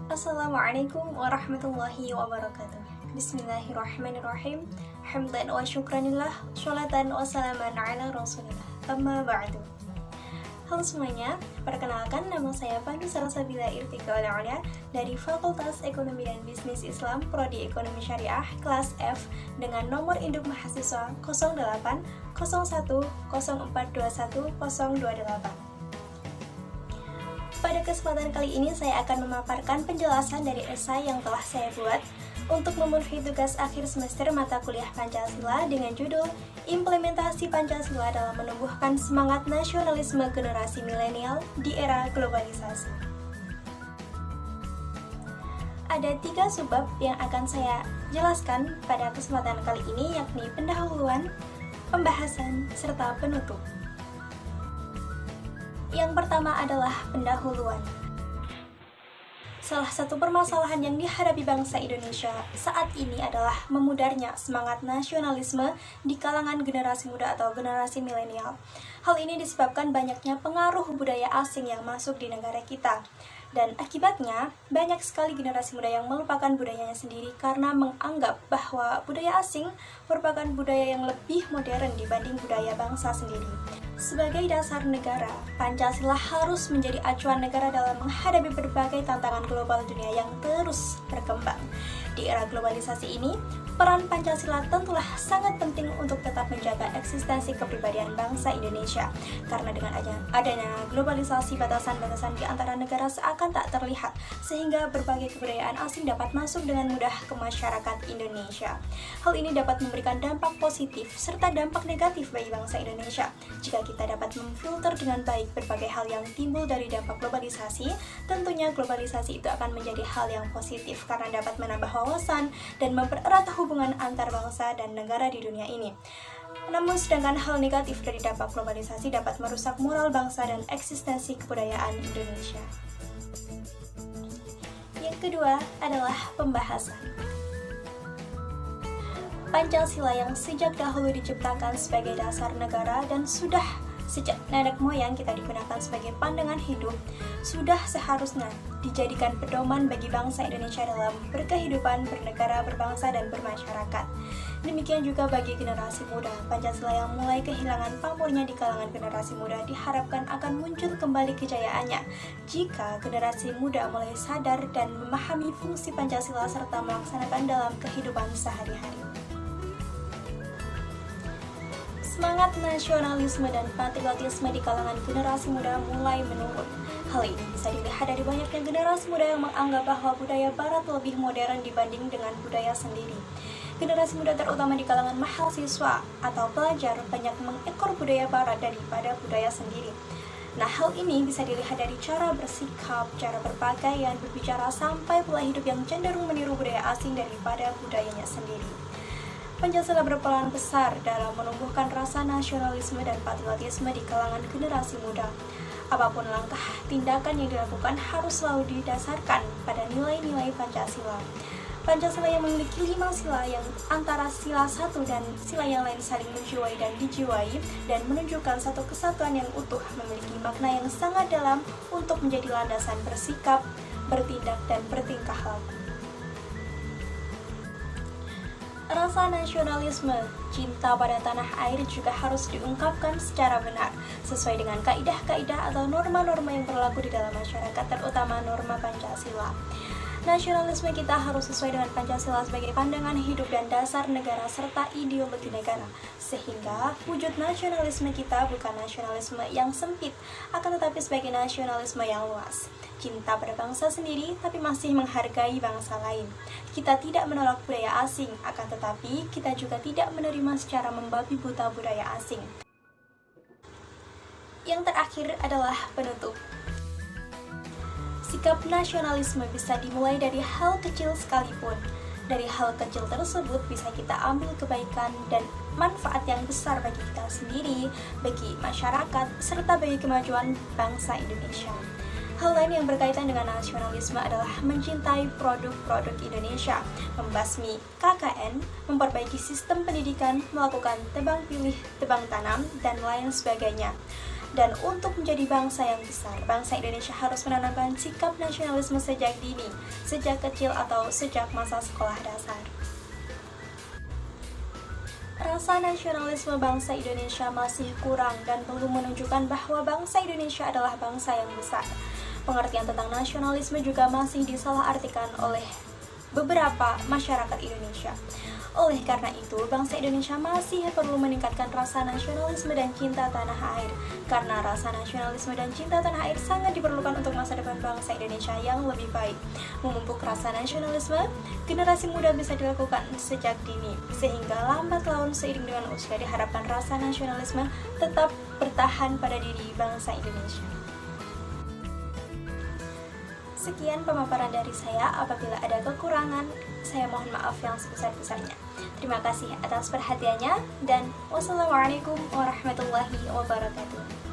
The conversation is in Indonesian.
Assalamualaikum warahmatullahi wabarakatuh. Bismillahirrahmanirrahim. Hamdan wa syukranillah, sholatan wa salaman ala rasulillah. Amma ba'du. Halo semuanya, perkenalkan nama saya Pandu Sarasabila Irtika Ola dari Fakultas Ekonomi dan Bisnis Islam Prodi Ekonomi Syariah kelas F dengan nomor induk mahasiswa 08 01 0421 028. Pada kesempatan kali ini saya akan memaparkan penjelasan dari esai yang telah saya buat untuk memenuhi tugas akhir semester mata kuliah Pancasila dengan judul Implementasi Pancasila dalam Menumbuhkan Semangat Nasionalisme Generasi Milenial di Era Globalisasi. Ada 3 subbab yang akan saya jelaskan pada kesempatan kali ini, yakni pendahuluan, pembahasan, serta penutup. Yang pertama adalah pendahuluan. Salah satu permasalahan yang dihadapi bangsa Indonesia saat ini adalah memudarnya semangat nasionalisme di kalangan generasi muda atau generasi milenial. Hal ini disebabkan banyaknya pengaruh budaya asing yang masuk di negara kita. Dan akibatnya, banyak sekali generasi muda yang melupakan budayanya sendiri karena menganggap bahwa budaya asing merupakan budaya yang lebih modern dibanding budaya bangsa sendiri. Sebagai dasar negara, Pancasila harus menjadi acuan negara dalam menghadapi berbagai tantangan global dunia yang terus berkembang. Di era globalisasi ini, peran Pancasila tentulah sangat penting untuk tetap menjaga eksistensi kepribadian bangsa Indonesia. Karena dengan adanya globalisasi, batasan-batasan di antara negara seakan tak terlihat, sehingga berbagai kebudayaan asing dapat masuk dengan mudah ke masyarakat Indonesia. Hal ini dapat memberikan dampak positif serta dampak negatif bagi bangsa Indonesia. Jika kita dapat memfilter dengan baik berbagai hal yang timbul dari dampak globalisasi, tentunya globalisasi itu akan menjadi hal yang positif karena dapat menambah wawasan dan mempererat hubungan antar bangsa dan negara di dunia ini. Namun sedangkan hal negatif dari dampak globalisasi dapat merusak moral bangsa dan eksistensi kebudayaan Indonesia. Yang kedua adalah pembahasan. Pancasila yang sejak dahulu diciptakan sebagai dasar negara dan sudah sejak nenek moyang kita digunakan sebagai pandangan hidup, sudah seharusnya dijadikan pedoman bagi bangsa Indonesia dalam berkehidupan, bernegara, berbangsa, dan bermasyarakat. Demikian juga bagi generasi muda, Pancasila yang mulai kehilangan pamornya di kalangan generasi muda diharapkan akan muncul kembali kejayaannya jika generasi muda mulai sadar dan memahami fungsi Pancasila serta melaksanakan dalam kehidupan sehari-hari. Semangat nasionalisme dan patriotisme di kalangan generasi muda mulai menurun. Hal ini bisa dilihat dari banyaknya generasi muda yang menganggap bahwa budaya barat lebih modern dibanding dengan budaya sendiri. Generasi muda terutama di kalangan mahasiswa atau pelajar banyak mengekor budaya barat daripada budaya sendiri. Nah, hal ini bisa dilihat dari cara bersikap, cara berpakaian, berbicara, sampai pola hidup yang cenderung meniru budaya asing daripada budayanya sendiri. Pancasila berperan besar dalam menumbuhkan rasa nasionalisme dan patriotisme di kalangan generasi muda. Apapun langkah tindakan yang dilakukan harus selalu didasarkan pada nilai-nilai Pancasila. Pancasila yang memiliki 5 sila yang antara sila satu dan sila yang lain saling menjiwai dan dijiwai dan menunjukkan satu kesatuan yang utuh, memiliki makna yang sangat dalam untuk menjadi landasan bersikap, bertindak, dan bertingkah laku. Rasa nasionalisme, cinta pada tanah air juga harus diungkapkan secara benar, sesuai dengan kaidah-kaidah atau norma-norma yang berlaku di dalam masyarakat, terutama norma Pancasila. Nasionalisme kita harus sesuai dengan Pancasila sebagai pandangan hidup dan dasar negara serta ideologi negara, sehingga wujud nasionalisme kita bukan nasionalisme yang sempit, akan tetapi sebagai nasionalisme yang luas. Cinta pada bangsa sendiri, tapi masih menghargai bangsa lain. Kita tidak menolak budaya asing, akan tetapi kita juga tidak menerima secara membabi buta budaya asing. Yang terakhir adalah penutup. Sikap nasionalisme bisa dimulai dari hal kecil sekalipun. Dari hal kecil tersebut bisa kita ambil kebaikan dan manfaat yang besar bagi kita sendiri, bagi masyarakat, serta bagi kemajuan bangsa Indonesia. Hal lain yang berkaitan dengan nasionalisme adalah mencintai produk-produk Indonesia, membasmi KKN, memperbaiki sistem pendidikan, melakukan tebang pilih, tebang tanam, dan lain sebagainya. Dan untuk menjadi bangsa yang besar, bangsa Indonesia harus menanamkan sikap nasionalisme sejak dini, sejak kecil atau sejak masa sekolah dasar. Rasa nasionalisme bangsa Indonesia masih kurang dan belum menunjukkan bahwa bangsa Indonesia adalah bangsa yang besar. Pengertian tentang nasionalisme juga masih disalahartikan oleh beberapa masyarakat Indonesia. Oleh karena itu, bangsa Indonesia masih perlu meningkatkan rasa nasionalisme dan cinta tanah air. Karena rasa nasionalisme dan cinta tanah air sangat diperlukan untuk masa depan bangsa Indonesia yang lebih baik. Memupuk rasa nasionalisme, generasi muda bisa dilakukan sejak dini, sehingga lambat laun seiring dengan usia diharapkan rasa nasionalisme tetap bertahan pada diri bangsa Indonesia. Sekian pemaparan dari saya. Apabila ada kekurangan, saya mohon maaf yang sebesar-besarnya. Terima kasih atas perhatiannya dan wassalamualaikum warahmatullahi wabarakatuh.